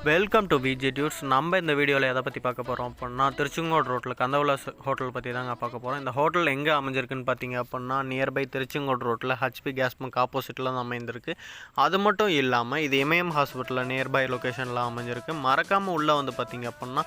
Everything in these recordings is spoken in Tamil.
Welcome to Viji dudes. நம்ம இந்த வீடியோவில் எதை பற்றி பார்க்க போகிறோம் அப்படின்னா, திருச்செங்கோடு ரோட்டில் கந்தவிலாஸ் ஹோட்டல் பற்றி தாங்க பார்க்க போகிறோம். இந்த ஹோட்டல் எங்கே அமைஞ்சிருக்குன்னு பார்த்தீங்க அப்படின்னா, நியர்பை திருச்செங்கோடு ரோட்டில் ஹெச்பி கேஸ் பங்க் ஆப்போசிட்டில் தான் அமைந்திருக்கு. அது மட்டும் இல்லாமல் இது இமயம் ஹாஸ்பிட்டலில் நியர்பை லொக்கேஷனில் அமைஞ்சிருக்கு. மறக்காமல் உள்ளே வந்து பார்த்தீங்க அப்படின்னா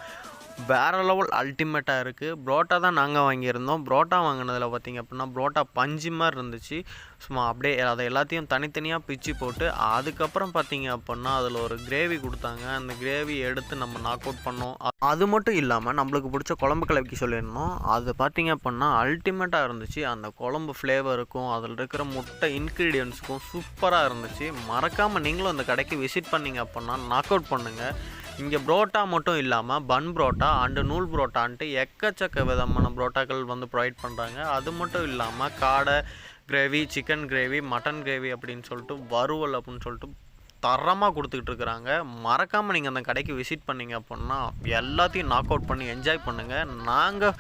வேறு லெவல் அல்டிமேட்டாக இருக்குது. புரோட்டா தான் நாங்கள் வாங்கியிருந்தோம். புரோட்டா வாங்கினதில் பார்த்திங்க அப்படின்னா புரோட்டா பஞ்சு மாதிரி இருந்துச்சு. சும்மா அப்படியே அதை எல்லாத்தையும் தனித்தனியாக பிச்சு போட்டு அதுக்கப்புறம் பார்த்திங்க அப்படின்னா அதில் ஒரு கிரேவி கொடுத்தாங்க. அந்த கிரேவி எடுத்து நம்ம நாக் அவுட் பண்ணோம். அது மட்டும் இல்லாமல் நம்மளுக்கு பிடிச்ச குழம்பு கலக்கி சொல்லியிருந்தோம். அது பார்த்திங்க அப்படின்னா அல்டிமேட்டாக இருந்துச்சு. அந்த குழம்பு ஃப்ளேவருக்கும் அதில் இருக்கிற முட்டை இன்க்ரீடியன்ஸுக்கும் சூப்பராக இருந்துச்சு. மறக்காமல் நீங்களும் அந்த கடைக்கு விசிட் பண்ணிங்க அப்படின்னா நாக் அவுட் பண்ணுங்கள். இங்கே புரோட்டா மட்டும் இல்லாமல் பன் புரோட்டா அண்டு நூல் புரோட்டான்ட்டு எக்கச்சக்க விதமான புரோட்டாக்கள் வந்து ப்ரொவைட் பண்ணுறாங்க. அது மட்டும் இல்லாமல் காடை gravy, chicken gravy, mutton gravy அப்படின்னு சொல்லிட்டு வறுவல் அப்படின்னு சொல்லிட்டு தரமாக கொடுத்துக்கிட்டு இருக்கிறாங்க. மறக்காமல் நீங்கள் அந்த கடைக்கு விசிட் பண்ணிங்க அப்படின்னா எல்லாத்தையும் நாக் அவுட் பண்ணி என்ஜாய் பண்ணுங்கள். நாங்கள்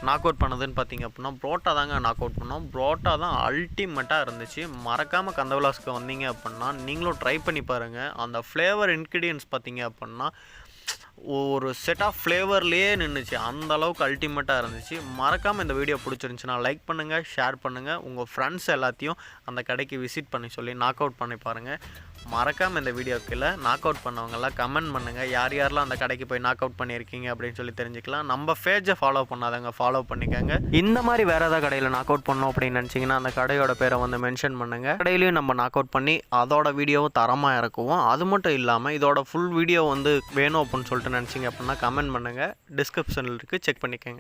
நாக் அவுட் பண்ணதுன்னு பார்த்தீங்க அப்படின்னா புரோட்டா தாங்க நாக் அவுட் பண்ணோம். புரோட்டா தான் அல்டிமேட்டாக இருந்துச்சு. மறக்காமல் கந்தவிலாஸ்க்கு வந்தீங்க அப்படின்னா நீங்களும் ட்ரை பண்ணி பாருங்கள். அந்த ஃப்ளேவர் இன்க்ரீடியன்ஸ் பார்த்தீங்க அப்படின்னா ஒரு செட் ஆஃப் ஃப்ளேவர்லேயே நின்றுச்சு. அந்த அளவுக்கு அல்டிமேட்டாக இருந்துச்சு. மறக்காமல் இந்த வீடியோ பிடிச்சிருந்துச்சுன்னா லைக் பண்ணுங்கள், ஷேர் பண்ணுங்கள். உங்கள் ஃப்ரெண்ட்ஸ் எல்லாத்தையும் அந்த கடைக்கு விசிட் பண்ணி சொல்லி நாக் அவுட் பண்ணி பாருங்கள். மறக்காமல் இந்த வீடியோக்குள்ள நாக் அவுட் பண்ணவங்கெல்லாம் கமெண்ட் பண்ணுங்கள். யார் யாரெல்லாம் அந்த கடைக்கு போய் நாக் அவுட் பண்ணியிருக்கீங்க அப்படின்னு சொல்லி தெரிஞ்சுக்கலாம். நம்ம பேஜை ஃபாலோ பண்ணாதவங்க ஃபாலோ பண்ணிக்கோங்க. இந்த மாதிரி வேறு ஏதாவது கடையில் நாக் அவுட் பண்ணோம் அப்படின்னு நினச்சிங்கன்னா அந்த கடையோட பேரை வந்து மென்ஷன் பண்ணுங்கள். கடையிலையும் நம்ம நாக் அவுட் பண்ணி அதோட வீடியோவும் தரமாக இறக்குவோம். அது மட்டும் இல்லாமல் இதோட ஃபுல் வீடியோ வந்து வேணும் அப்படின்னு சொல்லிட்டு நினச்சிங்க அப்படின்னா கமெண்ட் பண்ணுங்கள். டிஸ்கிரிப்ஷனில் இருக்குது, செக் பண்ணிக்கோங்க.